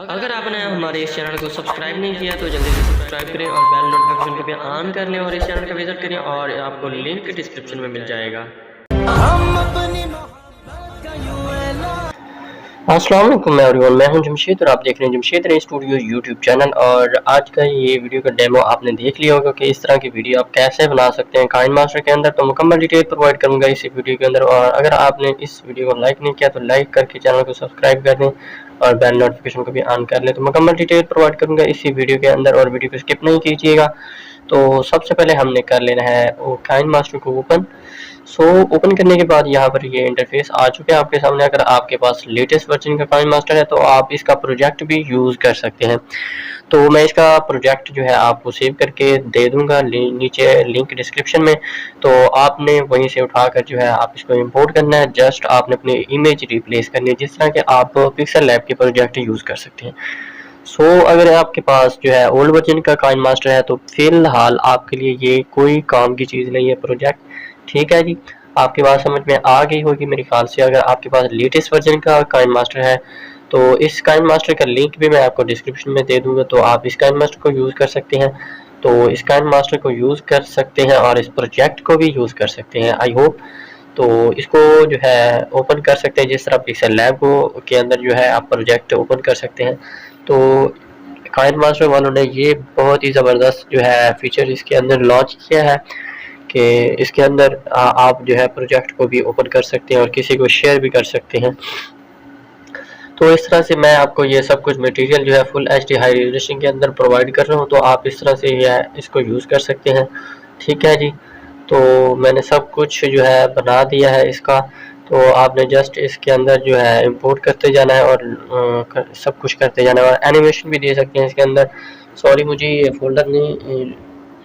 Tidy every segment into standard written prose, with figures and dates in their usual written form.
अगर आपने हमारे इस चैनल को सब्सक्राइब नहीं किया तो जल्दी से सब्सक्राइब करें और बेल नोटिफिकेशन को भी ऑन कर लें और इस चैनल का विजिट करें और आपको लिंक डिस्क्रिप्शन में मिल जाएगा। अस्सलाम वालेकुम एवरीवन, मैं हूं जमशेद और आप देख रहे हैं जमशेद रही स्टूडियो यूट्यूब चैनल। और आज का ये वीडियो का डेमो आपने देख लिया होगा कि इस तरह की वीडियो आप कैसे बना सकते हैं काइन मास्टर के अंदर। तो मुकम्मल डिटेल प्रोवाइड करूंगा इस वीडियो के अंदर। और अगर आपने इस वीडियो को लाइक नहीं किया तो लाइक करके चैनल को सब्सक्राइब कर दें और बेल नोटिफिकेशन को भी ऑन कर लें। तो मुकम्मल डिटेल प्रोवाइड करूंगा इसी वीडियो के अंदर और वीडियो को स्किप नहीं कीजिएगा। तो सबसे पहले हमने कर लेना है वो काइन मास्टर को ओपन। ओपन करने के बाद यहाँ पर ये इंटरफेस आ चुके हैं आपके सामने। अगर आपके पास लेटेस्ट वर्जन का काइन मास्टर है तो आप इसका प्रोजेक्ट भी यूज़ कर सकते हैं। तो मैं इसका प्रोजेक्ट जो है आपको सेव करके दे दूंगा नीचे लिंक डिस्क्रिप्शन में। तो आपने वहीं से उठाकर जो है आप इसको इंपोर्ट करना है। जस्ट आपने अपनी इमेज रिप्लेस करनी है जिस तरह के आप पिक्सल लैब के प्रोजेक्ट यूज़ कर सकते हैं। अगर आपके पास जो है ओल्ड वर्जन का काइन मास्टर है तो फिलहाल आपके लिए ये कोई काम की चीज़ नहीं है प्रोजेक्ट। ठीक है जी, आपकी बात समझ में आ गई होगी मेरे ख्याल से। अगर आपके पास लेटेस्ट वर्जन का काइन मास्टर है तो इस काइन मास्टर का लिंक भी मैं आपको डिस्क्रिप्शन में दे दूंगा, तो आप इस काइन मास्टर को यूज़ कर सकते हैं। तो इस काइन मास्टर को यूज़ कर सकते हैं और इस प्रोजेक्ट को भी यूज़ कर सकते हैं आई होप। तो इसको जो है ओपन कर सकते हैं जिस तरह पिक्सल लैब को के अंदर जो है आप प्रोजेक्ट ओपन कर सकते हैं। तो काइन मास्टर वालों ने ये बहुत ही ज़बरदस्त जो है फीचर इसके अंदर लॉन्च किया है कि इसके अंदर आप जो है प्रोजेक्ट को भी ओपन कर सकते हैं और किसी को शेयर भी कर सकते हैं। तो इस तरह से मैं आपको ये सब कुछ मटेरियल जो है फुल एचडी हाई रेजोल्यूशन के अंदर प्रोवाइड कर रहा हूँ। तो आप इस तरह से इसको यूज़ कर सकते हैं। ठीक है जी, तो मैंने सब कुछ जो है बना दिया है इसका। तो आपने जस्ट इसके अंदर जो है इंपोर्ट करते जाना है और सब कुछ करते जाना है और एनिमेशन भी दे सकते हैं इसके अंदर। सॉरी मुझे ये फोल्डर नहीं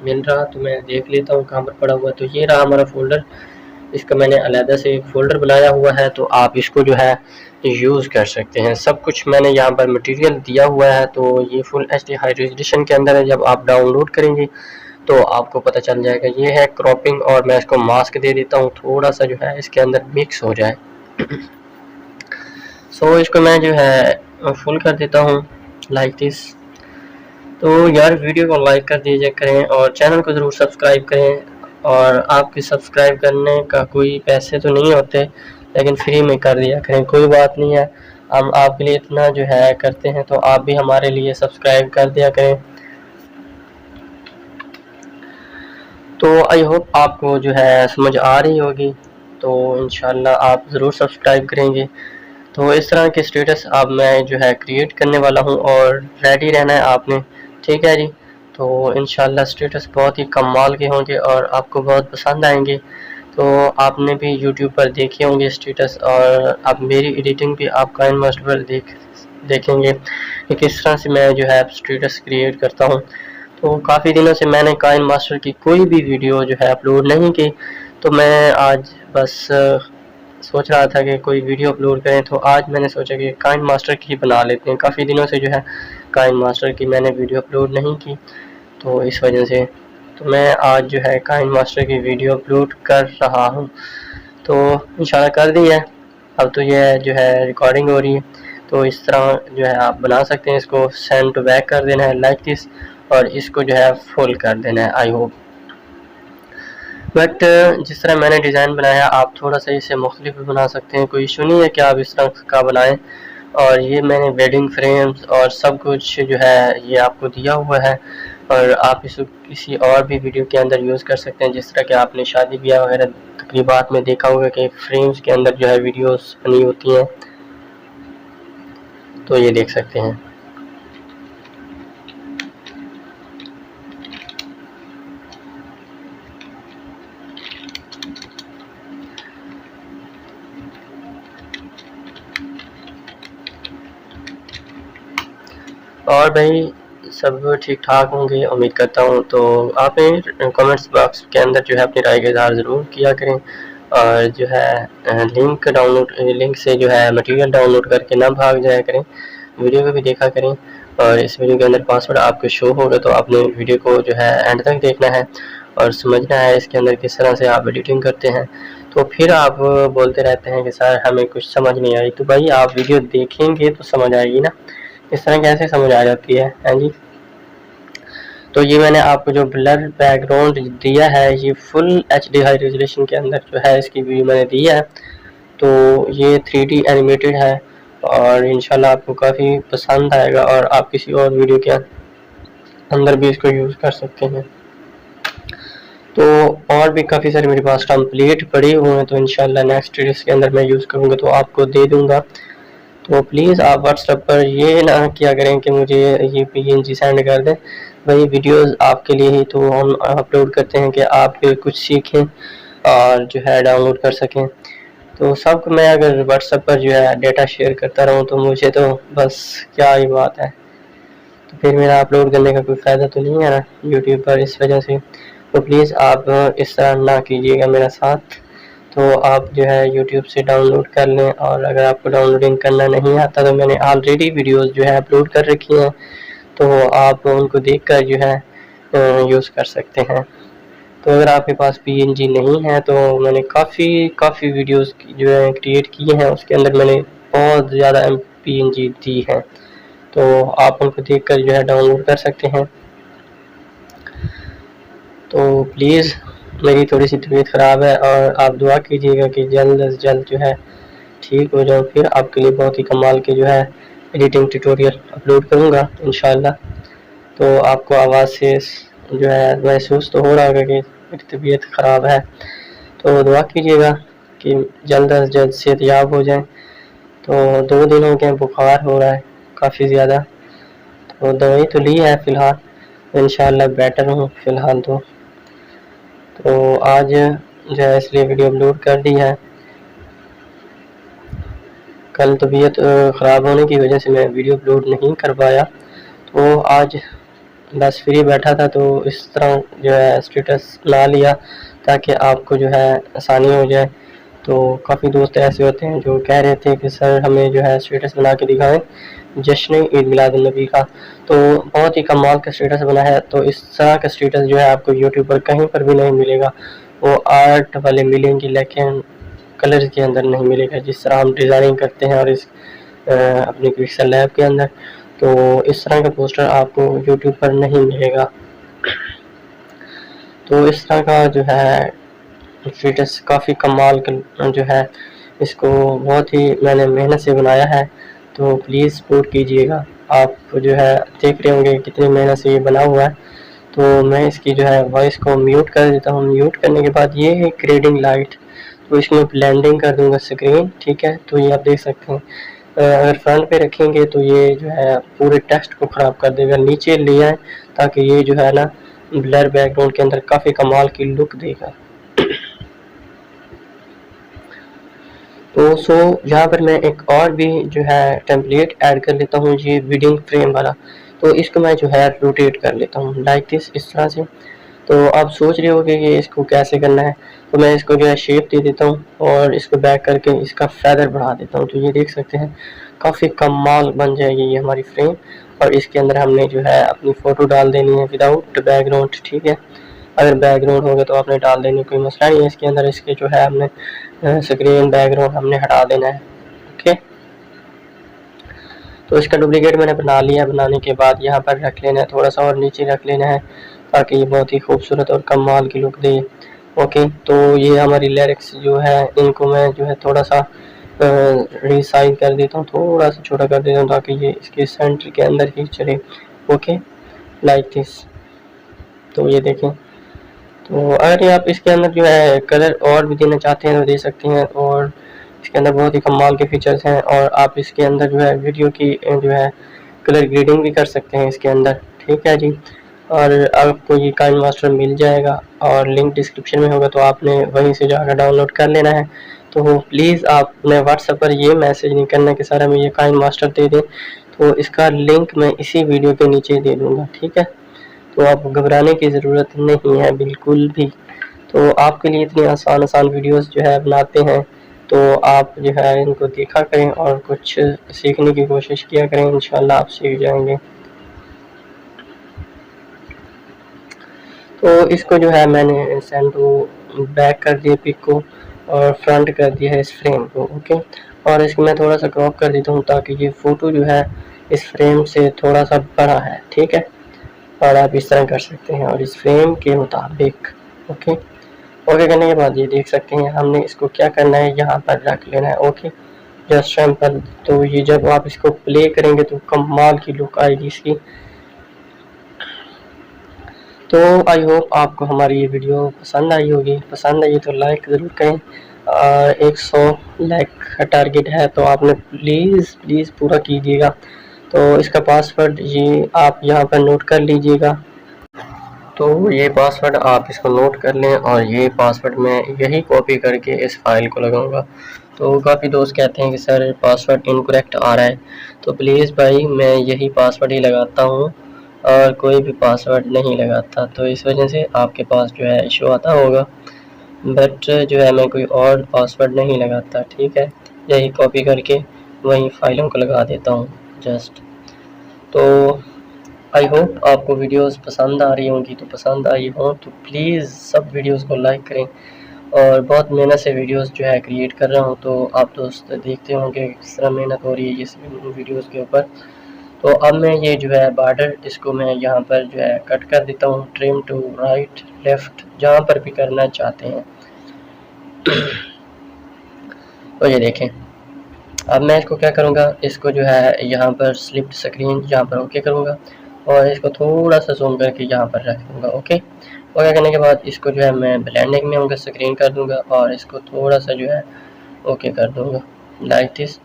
मिल रहा तो मैं देख लेता हूँ कहाँ पर पड़ा हुआ। तो ये रहा हमारा फोल्डर, इसका मैंने अलहदा से एक फ़ोल्डर बनाया हुआ है। तो आप इसको जो है यूज़ कर सकते हैं। सब कुछ मैंने यहाँ पर मटेरियल दिया हुआ है। तो ये फुल एचडी हाई रेजोल्यूशन के अंदर है। जब आप डाउनलोड करेंगे तो आपको पता चल जाएगा। ये है क्रॉपिंग और मैं इसको मास्क दे देता हूँ थोड़ा सा जो है इसके अंदर मिक्स हो जाए। इसको मैं जो है फुल कर देता हूँ लाइक दिस। तो यार वीडियो को लाइक कर दीजिए करें और चैनल को ज़रूर सब्सक्राइब करें। और आपके सब्सक्राइब करने का कोई पैसे तो नहीं होते लेकिन फ्री में कर दिया करें, कोई बात नहीं है। हम आपके लिए इतना जो है करते हैं तो आप भी हमारे लिए सब्सक्राइब कर दिया करें। तो आई होप आपको जो है समझ आ रही होगी। तो इंशाल्लाह आप ज़रूर सब्सक्राइब करेंगे। तो इस तरह के स्टेटस अब मैं जो है क्रिएट करने वाला हूँ और रेडी रहना है आपने। ठीक है जी, तो इंशाल्लाह स्टेटस बहुत ही कमाल के होंगे और आपको बहुत पसंद आएंगे। तो आपने भी यूट्यूब पर देखे होंगे स्टेटस और अब मेरी एडिटिंग भी आप काइन मास्टर पर देखेंगे कि किस तरह से मैं जो है स्टेटस क्रिएट करता हूँ। तो काफ़ी दिनों से मैंने काइन मास्टर की कोई भी वीडियो जो है अपलोड नहीं की। तो मैं आज बस सोच रहा था कि कोई वीडियो अपलोड करें। तो आज मैंने सोचा कि काइन मास्टर की बना लेते हैं। काफ़ी दिनों से जो है काइन मास्टर की मैंने वीडियो अपलोड नहीं की तो इस वजह से तो मैं आज जो है काइन मास्टर की वीडियो अपलोड कर रहा हूँ। तो इंशाल्लाह कर दी है। अब तो यह जो है रिकॉर्डिंग हो रही है। तो इस तरह जो है आप बना सकते हैं। इसको सेंड टू बैक कर देना है लाइक दिस और इसको जो है फुल कर देना है आई होप। बट जिस तरह मैंने डिज़ाइन बनाया आप थोड़ा सा इसे मुख्तलिफ बना सकते हैं, कोई इशू नहीं है कि आप इस तरह का बनाएं। और ये मैंने वेडिंग फ्रेम्स और सब कुछ जो है ये आपको दिया हुआ है और आप इसको किसी और भी वीडियो के अंदर यूज़ कर सकते हैं। जिस तरह के आपने शादी ब्याह वगैरह तकरीबात में देखा होगा कि फ्रेम्स के अंदर जो है वीडियोस बनी होती हैं, तो ये देख सकते हैं। और भाई सब ठीक ठाक होंगे उम्मीद करता हूँ। तो आप कमेंट्स बॉक्स के अंदर जो है अपनी राय का इज़हार ज़रूर किया करें और जो है लिंक से जो है मटेरियल डाउनलोड करके ना भाग जाया करें, वीडियो को भी देखा करें। और इस वीडियो के अंदर पासवर्ड आपको शो होगा तो आपने वीडियो को जो है एंड तक देखना है और समझना है इसके अंदर किस तरह से आप एडिटिंग करते हैं। तो फिर आप बोलते रहते हैं कि सर हमें कुछ समझ नहीं आई। तो भाई आप वीडियो देखेंगे तो समझ आएगी ना इस तरह कैसे समझ आ जाती है? हाँ जी। तो ये मैंने आपको जो ब्लर बैकग्राउंड दिया है ये फुल HD हाई रेजोल्यूशन के अंदर जो है इसकी वीडियो मैंने दी है। तो ये 3D एनिमेटेड है और इंशाल्लाह आपको काफ़ी पसंद आएगा और आप किसी और वीडियो के अंदर भी इसको यूज़ कर सकते हैं। तो और भी काफ़ी सारे मेरे पास टेम्पलेट पड़े हुए हैं, तो इंशाल्लाह नेक्स्ट वीडियोस के अंदर मैं यूज़ करूँगा तो आपको दे दूँगा। तो प्लीज़ आप व्हाट्सएप पर ये ना किया करें कि मुझे ये PNG सेंड कर दें। वही वीडियोस आपके लिए ही तो हम अपलोड करते हैं कि आप कुछ सीखें और जो है डाउनलोड कर सकें। तो सबको मैं अगर व्हाट्सएप पर जो है डेटा शेयर करता रहूँ तो मुझे तो बस क्या ही बात है, तो फिर मेरा अपलोड करने का कोई फ़ायदा तो नहीं है ना यूट्यूब पर, इस वजह से। तो प्लीज़ आप इस तरह ना कीजिएगा मेरा साथ। तो आप जो है यूट्यूब से डाउनलोड कर लें, और अगर आपको डाउनलोडिंग करना नहीं आता तो मैंने ऑलरेडी वीडियोस जो है अपलोड कर रखी हैं, तो आप उनको देखकर जो है यूज़ कर सकते हैं। तो अगर आपके पास PNG नहीं है तो मैंने काफ़ी वीडियोस जो है क्रिएट किए हैं, उसके अंदर मैंने बहुत ज़्यादा PNG दी है, तो आप उनको देखकर जो है डाउनलोड कर सकते हैं। तो प्लीज़ मेरी थोड़ी सी तबीयत ख़राब है और आप दुआ कीजिएगा कि जल्द से जल्द जो है ठीक हो जाऊँ, फिर आपके लिए बहुत ही कमाल के जो है एडिटिंग ट्यूटोरियल अपलोड करूँगा इंशाल्लाह। तो आपको आवाज़ से जो है महसूस तो हो रहा होगा कि मेरी तबीयत ख़राब है, तो दुआ कीजिएगा कि जल्द से जल्द सेहतयाब हो जाएँ। तो 2 दिन हो गए बुखार हो रहा है काफ़ी ज़्यादा, तो दवाई तो ली है फ़िलहाल, इंशाल्लाह बेटर हूँ फ़िलहाल तो आज जो है इसलिए वीडियो अपलोड कर दी है। कल तबीयत ख़राब होने की वजह से मैं वीडियो अपलोड नहीं कर पाया, तो आज बस फ्री बैठा था तो इस तरह जो है स्टेटस ला लिया ताकि आपको जो है आसानी हो जाए। तो काफ़ी दोस्त ऐसे होते हैं जो कह रहे थे कि सर हमें जो है स्टेटस बना के दिखाएं जश्न ईद मिलादुन्नबी का, तो बहुत ही कमाल का स्टेटस बना है। तो इस तरह का स्टेटस जो है आपको यूट्यूब पर कहीं पर भी नहीं मिलेगा, वो आर्ट वाले मिलेंगे लेकिन कलर के अंदर नहीं मिलेगा, जिस तरह हम डिज़ाइनिंग करते हैं और इस अपनी पिक्सल लैब के अंदर, तो इस तरह का पोस्टर आपको यूट्यूब पर नहीं मिलेगा। तो इस तरह का जो है स्टेटस काफ़ी कमाल का जो है, इसको बहुत ही मैंने मेहनत से बनाया है, तो प्लीज़ सपोर्ट कीजिएगा। आप जो है देख रहे होंगे कितनी मेहनत से ये बना हुआ है। तो मैं इसकी जो है वॉइस को म्यूट कर देता हूँ। म्यूट करने के बाद ये है ग्रेडिंग लाइट, तो इसमें ब्लेंडिंग कर दूंगा स्क्रीन, ठीक है। तो ये आप देख सकते हैं, अगर फ्रंट पे रखेंगे तो ये जो है पूरे टेक्स्ट को ख़राब कर देगा, नीचे ले आए ताकि ये जो है ना ब्लर बैकग्राउंड के अंदर काफ़ी कमाल की लुक देगा। तो यहाँ पर मैं एक और भी जो है टेम्पलेट ऐड कर लेता हूँ, ये वीडिंग फ्रेम वाला। तो इसको मैं जो है रोटेट कर लेता हूँ लाइक दिस, इस तरह से। तो आप सोच रहे होगे कि इसको कैसे करना है, तो मैं इसको जो है शेप दे देता हूँ और इसको बैक करके इसका फेदर बढ़ा देता हूँ। तो ये देख सकते हैं काफ़ी कमाल बन जाएगी ये हमारी फ्रेम, और इसके अंदर हमने जो है अपनी फ़ोटो डाल देनी है विदाउट बैकग्राउंड, ठीक है। अगर बैकग्राउंड होगा तो आपने डाल देनी, कोई मसला नहीं है। इसके अंदर इसके जो है हमने स्क्रीन बैकग्राउंड हमने हटा देना है, ओके। तो इसका डुप्लीकेट मैंने बना लिया। बनाने के बाद यहाँ पर रख लेना है, थोड़ा सा और नीचे रख लेना है ताकि ये बहुत ही खूबसूरत और कमाल की लुक दे, ओके। तो ये हमारी लिरिक्स जो है इनको मैं जो है थोड़ा सा रिसाइज कर देता हूँ, थोड़ा सा छोटा कर देता हूँ ताकि ये इसके सेंटर के अंदर ही चले, ओके, लाइक दिस। तो ये देखें, तो अगर आप इसके अंदर जो है कलर और भी देना चाहते हैं तो दे सकते हैं, और इसके अंदर बहुत ही कमाल के फीचर्स हैं। और आप इसके अंदर जो है वीडियो की जो है कलर ग्रेडिंग भी कर सकते हैं इसके अंदर, ठीक है जी। और आपको ये काइन मास्टर मिल जाएगा और लिंक डिस्क्रिप्शन में होगा, तो आपने वहीं से जाकर डाउनलोड कर लेना है। तो प्लीज़ आपने व्हाट्सएप पर ये मैसेज नहीं करना कि सर हमें ये काइन मास्टर दे दें, तो इसका लिंक मैं इसी वीडियो के नीचे दे दूँगा, ठीक है। तो आप घबराने की ज़रूरत नहीं है बिल्कुल भी। तो आपके लिए इतनी आसान वीडियोस जो है बनाते हैं, तो आप जो है इनको देखा करें और कुछ सीखने की कोशिश किया करें, इंशाल्लाह आप सीख जाएंगे। तो इसको जो है मैंने सेंटर बैक कर दिया पिक को और फ्रंट कर दिया है इस फ्रेम को, ओके। और इसको मैं थोड़ा सा क्रॉप कर देता हूँ ताकि ये फ़ोटो जो है इस फ्रेम से थोड़ा सा बड़ा है, ठीक है। और आप इस तरह कर सकते हैं और इस फ्रेम के मुताबिक ओके। ओके करने के बाद ये देख सकते हैं हमने इसको क्या करना है, यहाँ पर रख लेना है। Okay just sample. तो ये जब आप इसको प्ले करेंगे तो कमाल की लुक आएगी इसकी। तो आई होप आपको हमारी ये वीडियो पसंद आई होगी। पसंद आई तो लाइक ज़रूर करें। 100 लाइक का टारगेट है तो आपने प्लीज़ पूरा कीजिएगा। तो इसका पासवर्ड ये आप यहाँ पर नोट कर लीजिएगा। तो ये पासवर्ड आप इसको नोट कर लें और ये पासवर्ड मैं यही कॉपी करके इस फाइल को लगाऊंगा। तो काफ़ी दोस्त कहते हैं कि सर पासवर्ड इनकरेक्ट आ रहा है, तो प्लीज़ भाई मैं यही पासवर्ड ही लगाता हूँ और कोई भी पासवर्ड नहीं लगाता, तो इस वजह से आपके पास जो है इशू आता होगा। बट जो है मैं कोई और पासवर्ड नहीं लगाता, ठीक है। यही कॉपी करके वही फाइलों को लगा देता हूँ जस्ट। तो आई होप आपको वीडियोस पसंद आ रही होंगी, तो पसंद आई हो तो प्लीज़ सब वीडियोस को लाइक करें। और बहुत मेहनत से वीडियोस जो है क्रिएट कर रहा हूँ, तो आप दोस्त देखते होंगे किस तरह मेहनत हो रही है इस वीडियोस के ऊपर। तो अब मैं ये जो है बॉर्डर इसको मैं यहाँ पर जो है कट कर देता हूँ, ट्रिम टू राइट लेफ़्ट जहाँ पर भी करना चाहते हैं। तो ये देखें, अब मैं इसको क्या करूँगा, इसको जो है यहाँ पर स्लिप स्क्रीन यहाँ पर ओके करूँगा और इसको थोड़ा सा जूम करके यहाँ पर रख दूँगा। ओके करने के बाद इसको जो है मैं ब्लेंडिंग में होंगे स्क्रीन कर दूँगा और इसको थोड़ा सा जो है ओके कर दूँगा लाइक दिस।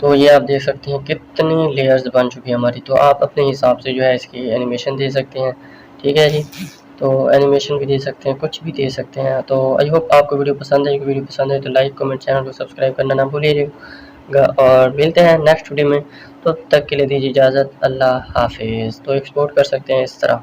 तो ये आप देख सकते हैं कितनी लेयर्स बन चुकी है हमारी। तो आप अपने हिसाब से जो है इसकी एनिमेशन दे सकते हैं, ठीक है जी। तो एनिमेशन भी दे सकते हैं, कुछ भी दे सकते हैं। तो आई होप आपको वीडियो पसंद है। वीडियो पसंद है तो लाइक कमेंट चैनल को सब्सक्राइब करना ना भूलिएगा और मिलते हैं नेक्स्ट वीडियो में। तो तब तक के लिए दीजिए इजाज़त, अल्लाह हाफिज़। तो एक्सपोर्ट कर सकते हैं इस तरह।